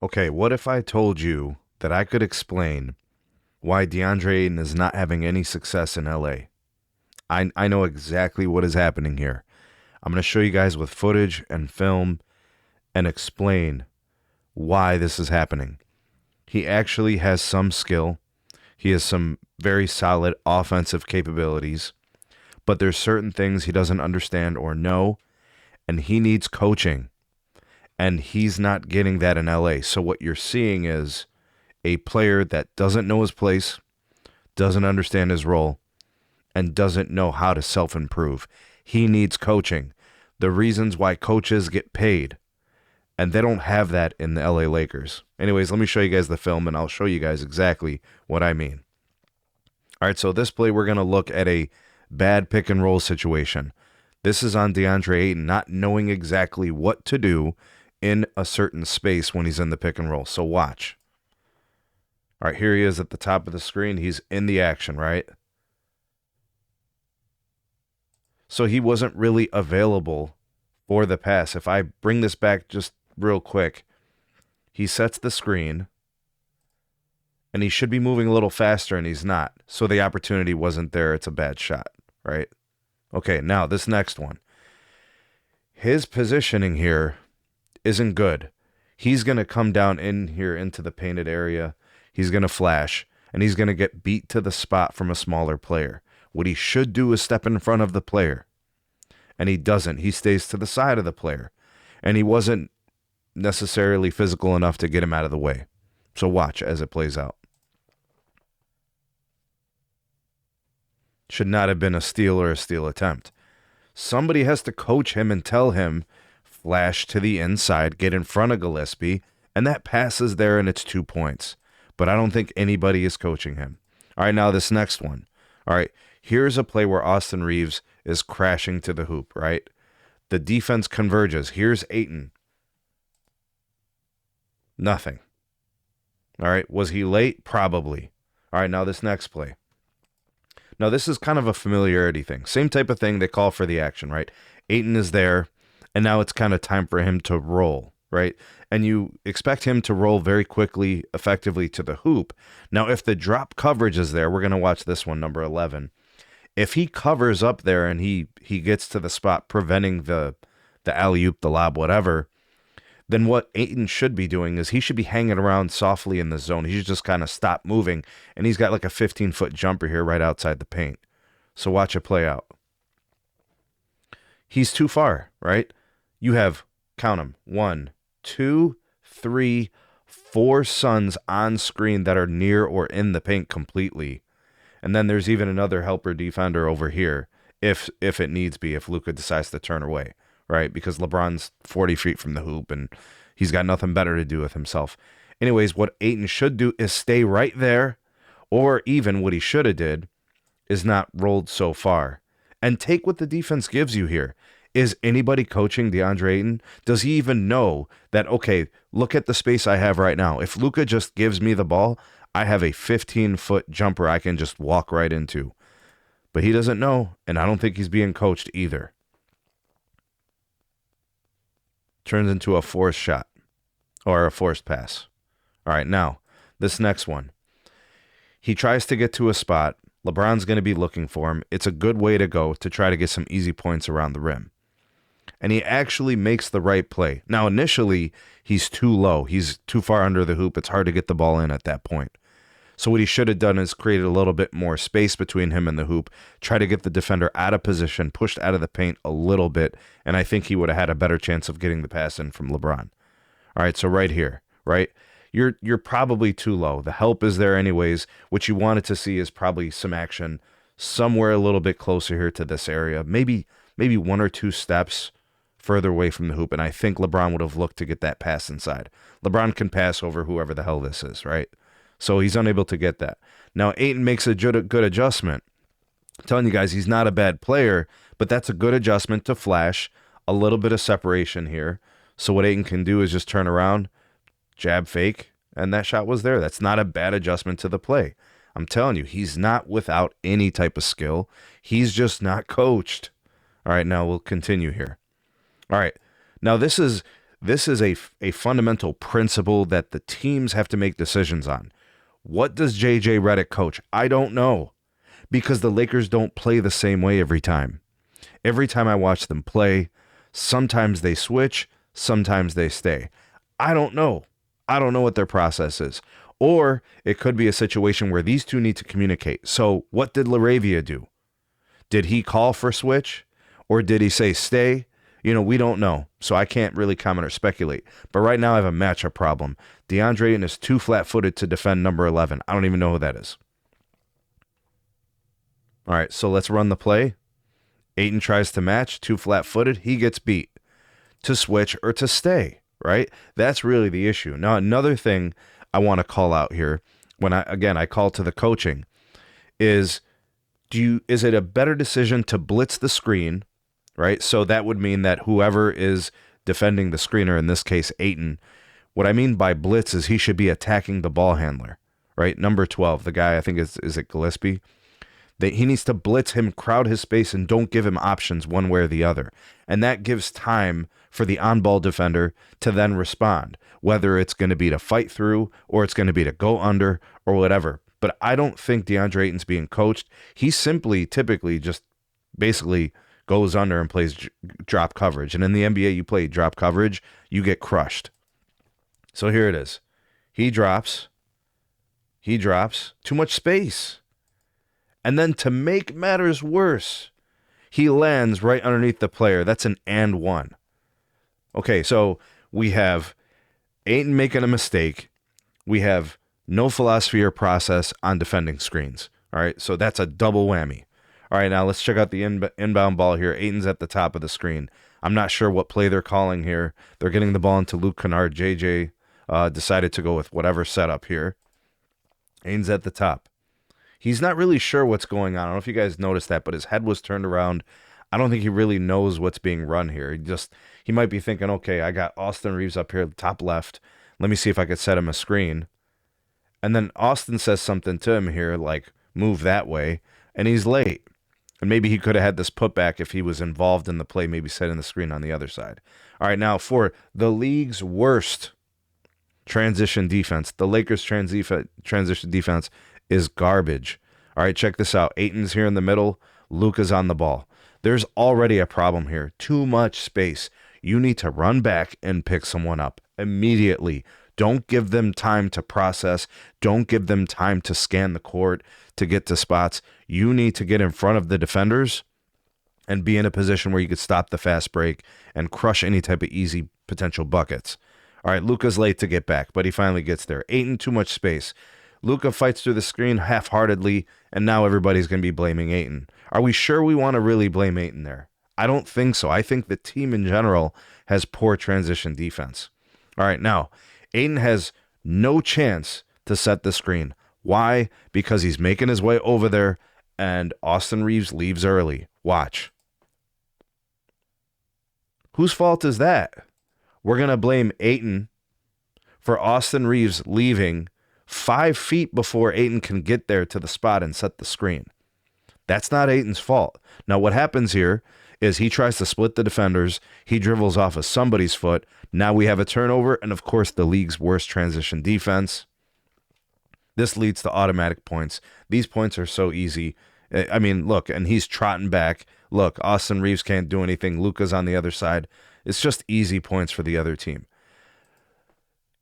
Okay, what if I told you that I could explain why Deandre Ayton is not having any success in LA? I know exactly what is happening here. I'm going to show you guys with footage and film and explain why this is happening. He actually has some skill. He has some very solid offensive capabilities, but there's certain things he doesn't understand or know, and he needs coaching. And he's not getting that in LA. So what you're seeing is a player that doesn't know his place, doesn't understand his role, and doesn't know how to self-improve. He needs coaching. The reasons why coaches get paid, and they don't have that in the LA Lakers. Anyways, let me show you guys the film, and I'll show you guys exactly what I mean. All right, so this play, we're going to look at a bad pick and roll situation. This is on Deandre Ayton not knowing exactly what to do in a certain space when he's in the pick and roll. So watch. All right, here he is at the top of the screen. He's in the action, right? So he wasn't really available for the pass. If I bring this back just real quick, he sets the screen, and he should be moving a little faster, and he's not. So the opportunity wasn't there. It's a bad shot, right? Okay, now this next one. His positioning here isn't good. He's going to come down in here into the painted area. He's going to flash, and he's going to get beat to the spot from a smaller player. What he should do is step in front of the player, and he doesn't. He stays to the side of the player, and he wasn't necessarily physical enough to get him out of the way. So watch as it plays out. Should not have been a steal or a steal attempt. Somebody has to coach him and tell him, flash to the inside, get in front of Gillespie, and that pass is there and it's 2 points. But I don't think anybody is coaching him. All right, now this next one. All right, here's a play where Austin Reeves is crashing to the hoop, right? The defense converges. Here's Ayton. Nothing. All right, was he late? Probably. All right, now this next play. Now, this is kind of a familiarity thing. Same type of thing, they call for the action, right? Ayton is there, and now it's kind of time for him to roll, right? And you expect him to roll very quickly, effectively to the hoop. Now, if the drop coverage is there, we're going to watch this one, number 11. If he covers up there and he gets to the spot preventing the alley-oop, the lob, whatever, then what Ayton should be doing is he should be hanging around softly in the zone. He should just kind of stop moving, and he's got like a 15-foot jumper here right outside the paint. So watch it play out. He's too far, right? You have, count them, 1, 2, 3, 4 Suns on screen that are near or in the paint completely. And then there's even another helper defender over here if it needs be, if Luka decides to turn away. Right, because LeBron's 40 feet from the hoop, and he's got nothing better to do with himself. Anyways, what Ayton should do is stay right there, or even what he should have did is not rolled so far. And take what the defense gives you here. Is anybody coaching Deandre Ayton? Does he even know that, okay, look at the space I have right now. If Luka just gives me the ball, I have a 15-foot jumper I can just walk right into. But he doesn't know, and I don't think he's being coached either. Turns into a forced shot or a forced pass. All right, now, this next one. He tries to get to a spot. LeBron's going to be looking for him. It's a good way to go to try to get some easy points around the rim. And he actually makes the right play. Now, initially, he's too low. He's too far under the hoop. It's hard to get the ball in at that point. So what he should have done is created a little bit more space between him and the hoop, try to get the defender out of position, pushed out of the paint a little bit, and I think he would have had a better chance of getting the pass in from LeBron. All right, so right here, right? You're probably too low. The help is there anyways. What you wanted to see is probably some action somewhere a little bit closer here to this area, maybe 1 or 2 steps further away from the hoop, and I think LeBron would have looked to get that pass inside. LeBron can pass over whoever the hell this is, right? So he's unable to get that. Now, Ayton makes a good adjustment. I'm telling you guys, he's not a bad player, but that's a good adjustment to flash, a little bit of separation here. So what Ayton can do is just turn around, jab fake, and that shot was there. That's not a bad adjustment to the play. I'm telling you, he's not without any type of skill. He's just not coached. All right, now we'll continue here. All right, now this is This is a fundamental principle that the teams have to make decisions on. What does JJ Redick coach? I don't know, because the Lakers don't play the same way every time. Every time I watch them play, sometimes they switch, sometimes they stay. I don't know. I don't know what their process is. Or it could be a situation where these two need to communicate. So what did LaRavia do? Did he call for switch? Or did he say stay? We don't know. So I can't really comment or speculate. But right now I have a matchup problem. Deandre Ayton is too flat-footed to defend number 11. I don't even know who that is. All right, so let's run the play. Ayton tries to match, too flat-footed. He gets beat. To switch or to stay, right? That's really the issue. Now, another thing I want to call out here, when I call to the coaching, is it a better decision to blitz the screen, right? So that would mean that whoever is defending the screener, in this case Ayton, what I mean by blitz is he should be attacking the ball handler, right? Number 12, the guy, I think is it Gillespie? He needs to blitz him, crowd his space, and don't give him options one way or the other. And that gives time for the on-ball defender to then respond, whether it's going to be to fight through or it's going to be to go under or whatever. But I don't think Deandre Ayton's being coached. He simply typically just basically goes under and plays drop coverage. And in the NBA, you play drop coverage, you get crushed. So here it is. He drops. Too much space. And then to make matters worse, he lands right underneath the player. That's an and one. Okay, so we have Ayton making a mistake. We have no philosophy or process on defending screens. All right, so that's a double whammy. All right, now let's check out the inbound ball here. Ayton's at the top of the screen. I'm not sure what play they're calling here. They're getting the ball into Luke Kennard. JJ decided to go with whatever setup here. Ayton's at the top. He's not really sure what's going on. I don't know if you guys noticed that, but his head was turned around. I don't think he really knows what's being run here. He might be thinking, okay, I got Austin Reeves up here, top left. Let me see if I could set him a screen. And then Austin says something to him here, like, move that way, and he's late. And maybe he could have had this putback if he was involved in the play, maybe setting the screen on the other side. All right, now for the league's worst transition defense, the Lakers' transition defense is garbage. All right, check this out. Ayton's here in the middle. Luka's on the ball. There's already a problem here. Too much space. You need to run back and pick someone up immediately. Don't give them time to process. Don't give them time to scan the court to get to spots. You need to get in front of the defenders and be in a position where you could stop the fast break and crush any type of easy potential buckets. All right, Luka's late to get back, but he finally gets there. Ayton, too much space. Luka fights through the screen half-heartedly, and now everybody's going to be blaming Ayton. Are we sure we want to really blame Ayton there? I don't think so. I think the team in general has poor transition defense. All right, now, Ayton has no chance to set the screen. Why? Because he's making his way over there, and Austin Reeves leaves early. Watch. Whose fault is that? We're going to blame Ayton for Austin Reeves leaving 5 feet before Ayton can get there to the spot and set the screen. That's not Ayton's fault. Now, what happens here is he tries to split the defenders. He dribbles off of somebody's foot. Now we have a turnover, and of course, the league's worst transition defense. This leads to automatic points. These points are so easy. I mean, look, and he's trotting back. Look, Austin Reeves can't do anything. Luka's on the other side. It's just easy points for the other team.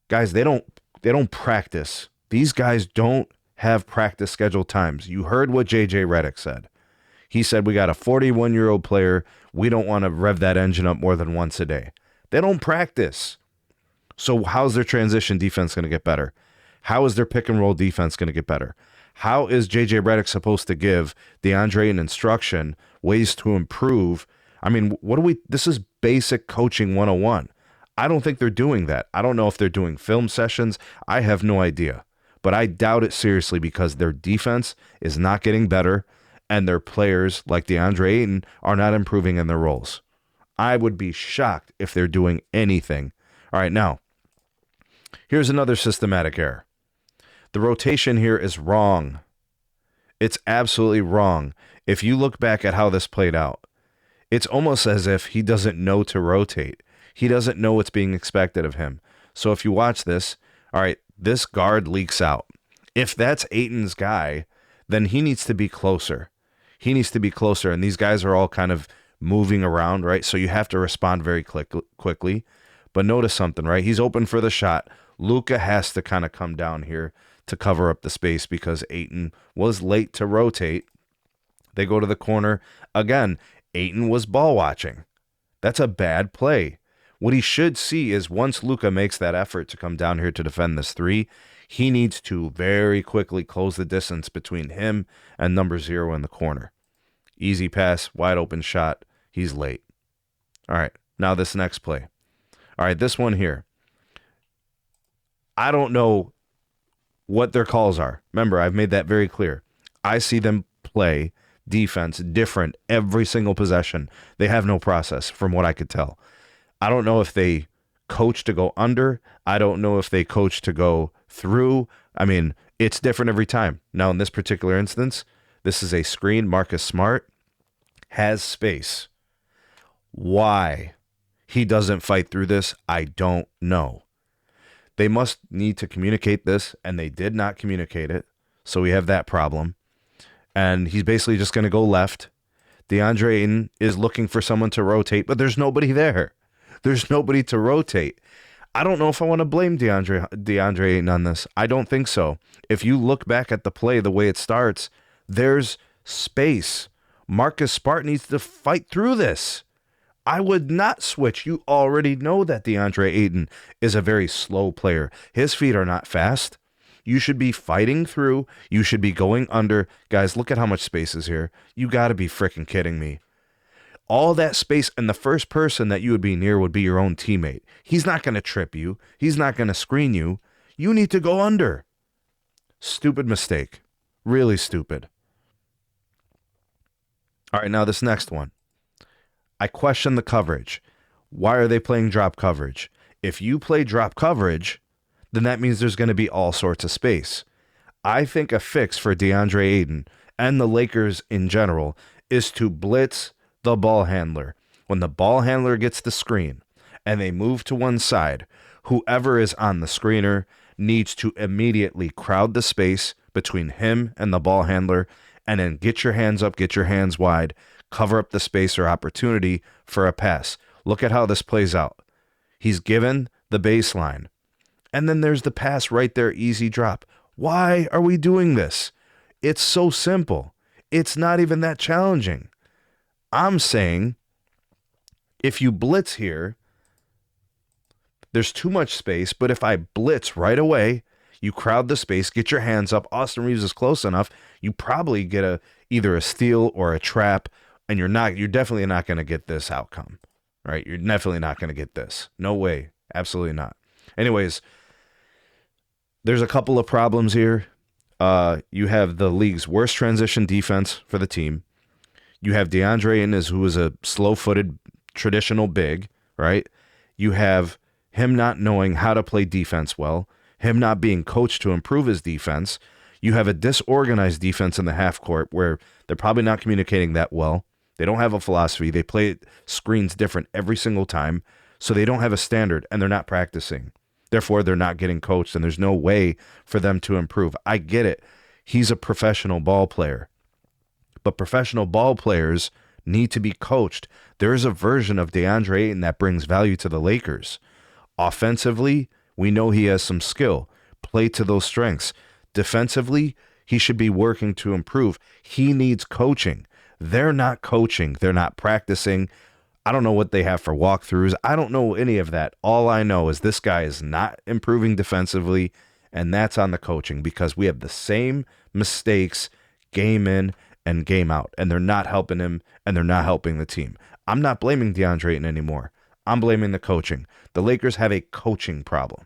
Guys, they don't practice. These guys don't have practice scheduled times. You heard what JJ Redick said. He said, we got a 41-year-old player. We don't want to rev that engine up more than once a day. They don't practice. So how's their transition defense going to get better? How is their pick and roll defense going to get better? How is JJ Redick supposed to give Deandre an instruction, ways to improve? I mean, this is basic coaching 101. I don't think they're doing that. I don't know if they're doing film sessions. I have no idea. But I doubt it seriously because their defense is not getting better and their players like Deandre Ayton are not improving in their roles. I would be shocked if they're doing anything. All right, now, here's another systematic error. The rotation here is wrong. It's absolutely wrong. If you look back at how this played out, it's almost as if he doesn't know to rotate. He doesn't know what's being expected of him. So if you watch this, all right, this guard leaks out. If that's Ayton's guy, then he needs to be closer. He needs to be closer. And these guys are all kind of moving around, right? So you have to respond very quickly. But notice something, right? He's open for the shot. Luka has to kind of come down here to cover up the space because Ayton was late to rotate. They go to the corner. Again, Ayton was ball watching. That's a bad play. What he should see is once Luka makes that effort to come down here to defend this three, he needs to very quickly close the distance between him and number 0 in the corner. Easy pass, wide open shot. He's late. All right, now this next play. All right, this one here. I don't know what their calls are. Remember, I've made that very clear. I see them play defense different every single possession. They have no process from what I could tell. I don't know if they coach to go under. I don't know if they coach to go through. I mean, it's different every time. Now, in this particular instance, this is a screen. Marcus Smart has space. Why he doesn't fight through this, I don't know. They must need to communicate this, and they did not communicate it. So we have that problem. And he's basically just going to go left. Deandre Ayton is looking for someone to rotate, but there's nobody there. There's nobody to rotate. I don't know if I want to blame Deandre Ayton on this. I don't think so. If you look back at the play, the way it starts, there's space. Marcus Smart needs to fight through this. I would not switch. You already know that Deandre Ayton is a very slow player. His feet are not fast. You should be fighting through. You should be going under. Guys, look at how much space is here. You got to be freaking kidding me. All that space, and the first person that you would be near would be your own teammate. He's not going to trip you. He's not going to screen you. You need to go under. Stupid mistake. Really stupid. All right, now this next one. I question the coverage. Why are they playing drop coverage? If you play drop coverage, then that means there's going to be all sorts of space. I think a fix for Deandre Ayton and the Lakers in general is to blitz the ball handler. When the ball handler gets the screen and they move to one side, whoever is on the screener needs to immediately crowd the space between him and the ball handler, and then get your hands up, get your hands wide, cover up the space or opportunity for a pass. Look at how this plays out. He's given the baseline, and then there's the pass right there, easy drop. Why are we doing this? It's so simple. It's not even that challenging. I'm saying if you blitz here, there's too much space, but if I blitz right away, you crowd the space, get your hands up, Austin Reeves is close enough, you probably get either a steal or a trap, and you're definitely not going to get this outcome, right? You're definitely not going to get this. No way. Absolutely not. Anyways, there's a couple of problems here. You have the league's worst transition defense for the team. You have Deandre Ayton, who is a slow-footed traditional big, right? You have him not knowing how to play defense well, him not being coached to improve his defense. You have a disorganized defense in the half court where they're probably not communicating that well. They don't have a philosophy. They play screens different every single time, so they don't have a standard, and they're not practicing. Therefore, they're not getting coached, and there's no way for them to improve. I get it. He's a professional ball player. But professional ball players need to be coached. There is a version of Deandre Ayton that brings value to the Lakers. Offensively, we know he has some skill. Play to those strengths. Defensively, he should be working to improve. He needs coaching. They're not coaching. They're not practicing. I don't know what they have for walkthroughs. I don't know any of that. All I know is this guy is not improving defensively, and that's on the coaching because we have the same mistakes game in and game out, and they're not helping him, and they're not helping the team. I'm not blaming Deandre Ayton anymore. I'm blaming the coaching. The Lakers have a coaching problem.